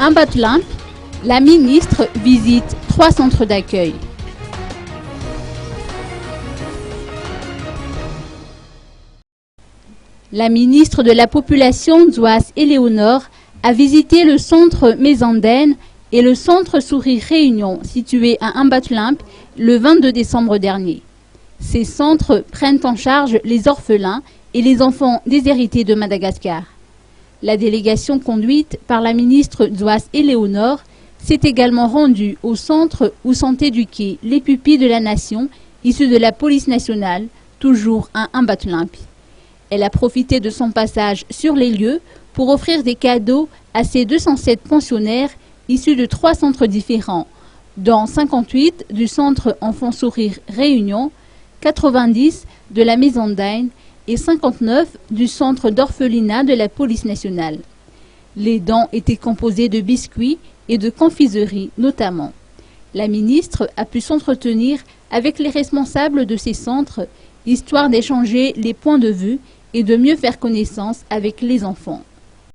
À Mbatlamp, la ministre visite 3 centres d'accueil. La ministre de la Population, Zouas Éléonore, a visité le centre Mezandène et le centre Sourire Réunion, situé à Mbatlamp, le 22 décembre dernier. Ces centres prennent en charge les orphelins et les enfants déshérités de Madagascar. La délégation conduite par la ministre Zouas Éléonore s'est également rendue au centre où sont éduqués les pupilles de la nation issus de la police nationale, toujours à Mbatlamp. Elle a profité de son passage sur les lieux pour offrir des cadeaux à ces 207 pensionnaires issus de 3 centres différents, dont 58 du centre Enfants Sourire Réunion, 90 de la Maison d'Ain et 59 du centre d'orphelinat de la police nationale. Les dons étaient composés de biscuits et de confiseries notamment. La ministre a pu s'entretenir avec les responsables de ces centres, histoire d'échanger les points de vue et de mieux faire connaissance avec les enfants.